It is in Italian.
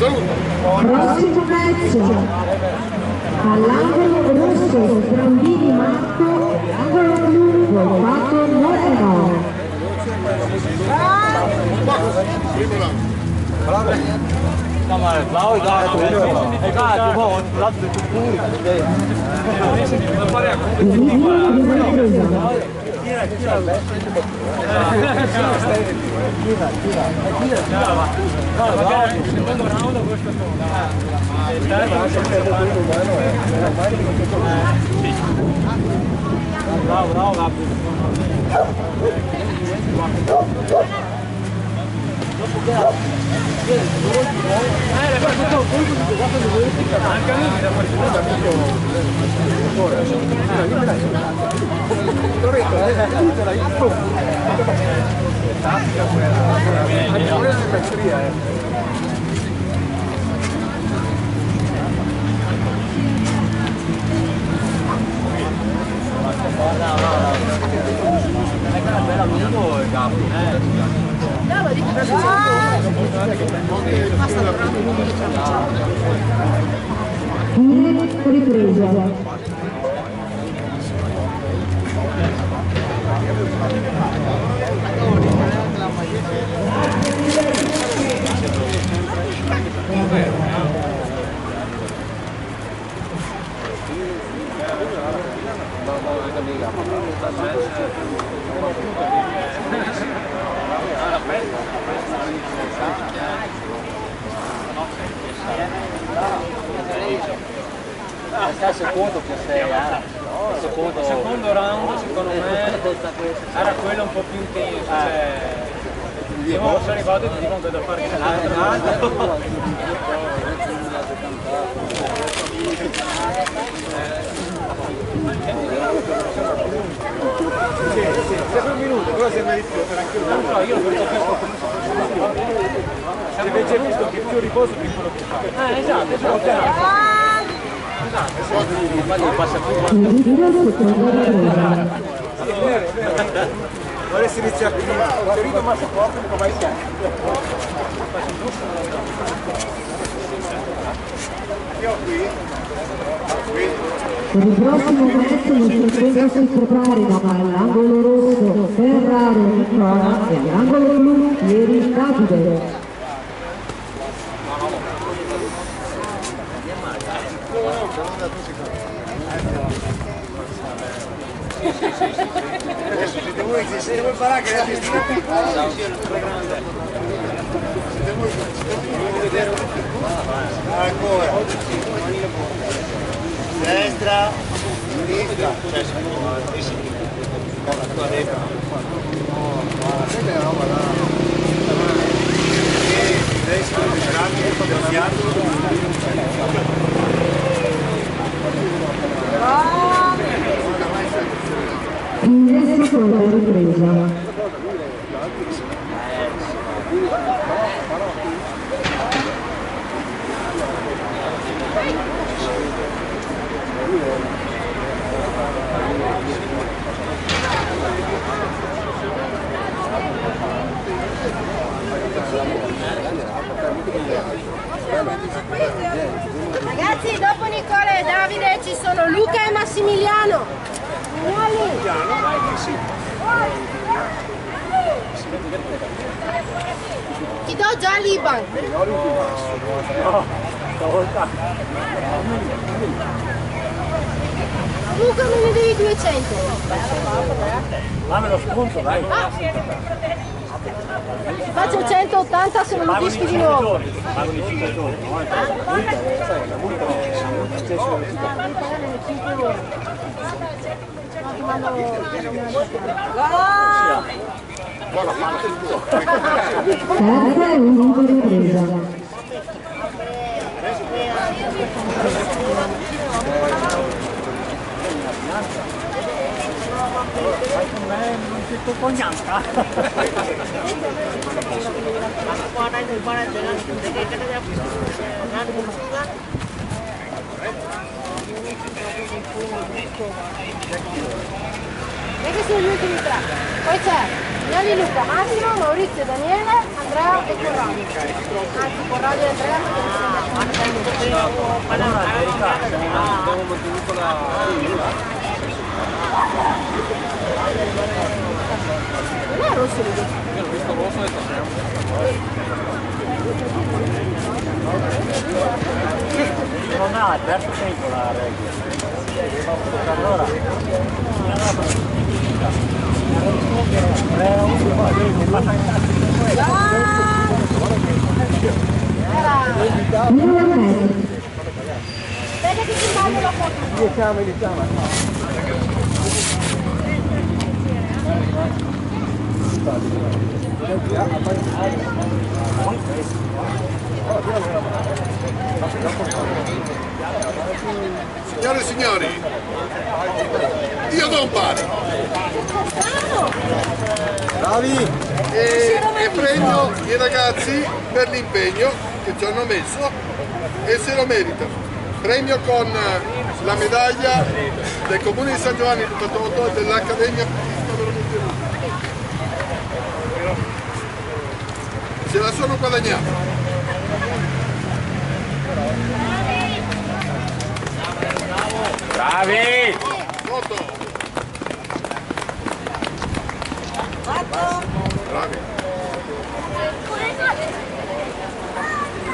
Prossimo match all'angolo rosso Strambini Marco, angolo blu Volpato Moreno. No, ma bravo, Ripresa. Il secondo che sei, il secondo round secondo me era quello un po' più intenso, cioè io sono arrivato e ti dicono che da fare sempre un minuto, però sembra di più per anche un minuto. No, io ho questo. Se invece visto che più riposo più quello che fa. Esatto. Vorresti iniziare prima, Torino ma supporto non mai siamo. Io qui. Per il prossimo match il frequenza si prepari all'angolo rosso Ferraro Nicola e all'angolo blu Ieri Davide. Se devo imparare che la piscina è piccola, ancora destra, sinistra, cioè la destra. Destra, del fianco. In seconda ripresa. Ragazzi, dopo Nicola e Davide ci sono Luca e Massimiliano. Ti do già l'Iban. Luca me ne devi 200. Ma me lo sconto, dai. Ti faccio 180 se non lo dischi di nuovo. Pagano i 5 giorni, buona parte di tuo. Terza e ultima ripresa. Non si tocca niente. Questi sono gli ultimi tre. Poi c'è Gianni Luca, Massimo, Maurizio, Daniele, Andrea e Corrado. Anzi, Corrado e Andrea perché non sono abbiamo mantenuto la... Non è rosso lì. Io l'ho visto rosso e ho detto non ha perso tempo la regola. Allora, Vedi che ti taglio la foto. Signore e signori, io do un pari. Bravi! E premio i ragazzi per l'impegno che ci hanno messo e se lo meritano. Premio con la medaglia del Comune di San Giovanni di Patotto e dell'Accademia Se la sono guadagnata.